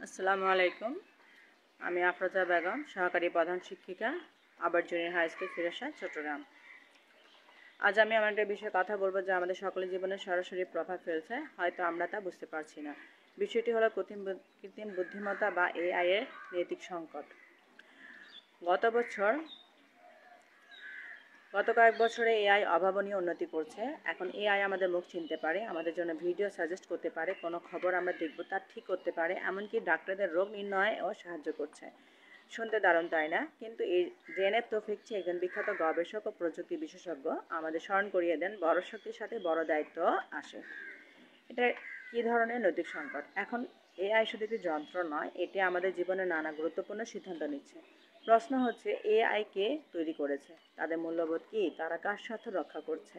আসসালামু আলাইকুম। আমি আফরোজা বেগম, সহকারী প্রধান শিক্ষিকা, আবার junior high school Firozshah, Chittagong. আজ আমি এমন একটা বিষয়ে কথা বলবো যা আমাদের সকলের জীবনে সরাসরি প্রভাব ফেলছে, হয়তো আমরা তা বুঝতে পারছি না। বিষয়টি হলো কৃত্রিম বুদ্ধিমত্তা বা এআই এর নৈতিক সংকট। গত কয়েক বছরে এআই অভাবনীয় উন্নতি করছে। এখন এআই আমাদের মুখ চিনতে পারে, আমাদের জন্য ভিডিও সাজেস্ট করতে পারে, কোনো খবর আমরা দেখব তা ঠিক করতে পারে, এমনকি ডাক্তারদের রোগ নির্ণয়েও সাহায্য করছে। শুনতে দারুণ, তাই না? কিন্তু এই জেনেভ তোফিকচি, একজন বিখ্যাত গবেষক ও প্রযুক্তি বিশেষজ্ঞ, আমাদের স্মরণ করিয়ে দেন বড় শক্তির সাথে বড় দায়িত্ব আসে। এটা কী ধরনের নৈতিক সংকট? এখন এআই শুধু একটি যন্ত্র নয়, এটি আমাদের জীবনে নানা গুরুত্বপূর্ণ সিদ্ধান্ত নিচ্ছে। প্রশ্ন হচ্ছে, এআই কে তৈরি করেছে? তাদের মূল্যবোধ কী? তারা কার স্বার্থ রক্ষা করছে?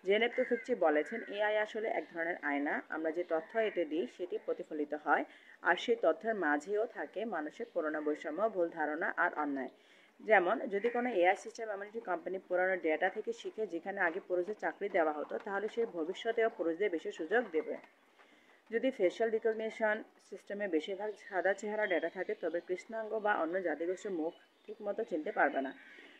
জেনেভ তোফিকচি বলেছেন, এআই আসলে এক ধরনের আয়না। আমরা যে তথ্য এতে দিই সেটি প্রতিফলিত হয়, আর সেই তথ্যের মাঝেও থাকে মানুষের পুরনো বৈষম্য, ভুল ধারণা আর অন্যায়। যেমন, যদি কোনো এআই সিস্টেম এমন একটি কোম্পানি পুরনো ডেটা থেকে শিখে যেখানে আগে পুরুষদের চাকরি দেওয়া হতো, তাহলে সে ভবিষ্যতেও পুরুষদের বেশি সুযোগ দেবে। যদি ফেশিয়াল রিকগনিশন সিস্টেমে বেশিরভাগ সাদা চেহারা ডেটা থাকে, তবে কৃষ্ণাঙ্গ বা অন্য জাতিগোষ্ঠীর মুখ ঠিকমতো চিনতে পারবে না।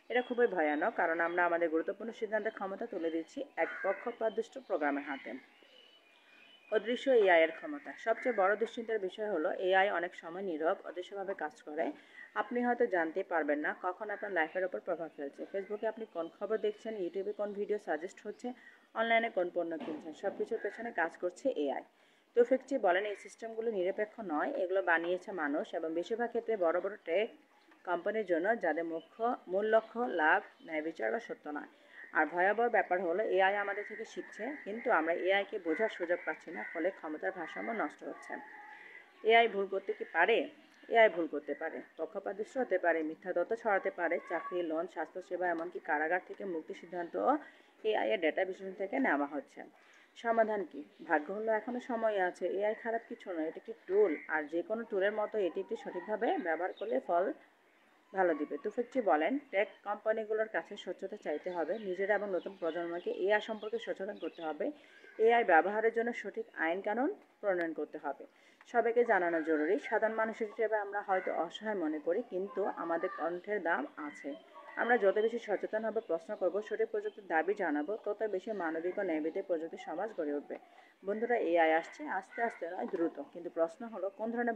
এটা খুবই ভয়ানক, কারণ আমরা আমাদের গুরুত্বপূর্ণ সিদ্ধান্তের ক্ষমতা তুলে দিচ্ছি এক পক্ষপাতদুষ্ট প্রোগ্রামের হাতে। অদৃশ্য এআই এর ক্ষমতা। সবচেয়ে বড় দুশ্চিন্তার বিষয় হলো, এআই অনেক সময় নীরব, অদৃশ্যভাবে কাজ করে। আপনি হয়তো জানতে পারবেন না কখন আপনার লাইফের ওপর প্রভাব ফেলছে। ফেসবুকে আপনি কোন খবর দেখছেন, ইউটিউবে কোন ভিডিও সাজেস্ট হচ্ছে, অনলাইনে কোন পণ্য কিনছেন, সব কিছুর পেছনে কাজ করছে এআই। তোফিকচি বলেন, এই সিস্টেমগুলো নিরপেক্ষ নয়, এগুলো বানিয়েছে মানুষ, এবং বেশিরভাগ ক্ষেত্রে বড় বড় টেক কোম্পানির জন্য, যাদের মূল লক্ষ্য লাভ, ন্যায় বিচার বা সত্য নয়। আর ভয়াবহ ব্যাপার হলো, এআই আমাদের থেকে শিখছে, কিন্তু আমরা এআইকে বোঝার সুযোগ পাচ্ছি না, ফলে ক্ষমতার ভারসাম্য নষ্ট হচ্ছে। এআই ভুল করতে কি পারে? এআই ভুল করতে পারে, পক্ষপাতদুষ্ট হতে পারে, মিথ্যা তথ্য ছড়াতে পারে, চাকরি, লোন, স্বাস্থ্যসেবা, এমনকি কারাগার থেকে মুক্তির সিদ্ধান্তও এআই এর ডেটা বিশ্লেষণ থেকে নেওয়া হচ্ছে। সমাধান কি? ভাগ্য হলো এখনো সময় আছে। এআই খারাপ কিছু নয়, এটি একটি টুল, আর যে কোনো টুলের মতো এটি একটি সঠিকভাবে ব্যবহার করলে ফল ভালো দিবে। তুফিকচি বলেন, টেক কোম্পানিগুলোর কাছে স্বচ্ছতা চাইতে হবে, নিজেরা এবং নতুন প্রজন্মকে এআই সম্পর্কে সচেতন করতে হবে, এআই ব্যবহারের জন্য সঠিক আইন কানুন প্রণয়ন করতে হবে। সবাইকে জানানো জরুরি, সাধারণ মানুষ হিসেবে আমরা হয়তো অসহায় মনে করি, কিন্তু আমাদের কণ্ঠের দাম আছে। আমরা যত বেশি সচেতন হব, প্রশ্ন করব, সঠিক প্রযুক্তির দাবি জানাবো, তত বেশি মানবিক ও ন্যায়ভিত্তিক প্রযুক্তি সমাজ গড়ে উঠবে। বন্ধুরা, এআই আসছে, আস্তে আস্তে নয়, দ্রুত। কিন্তু প্রশ্ন হলো, কোন ধরনের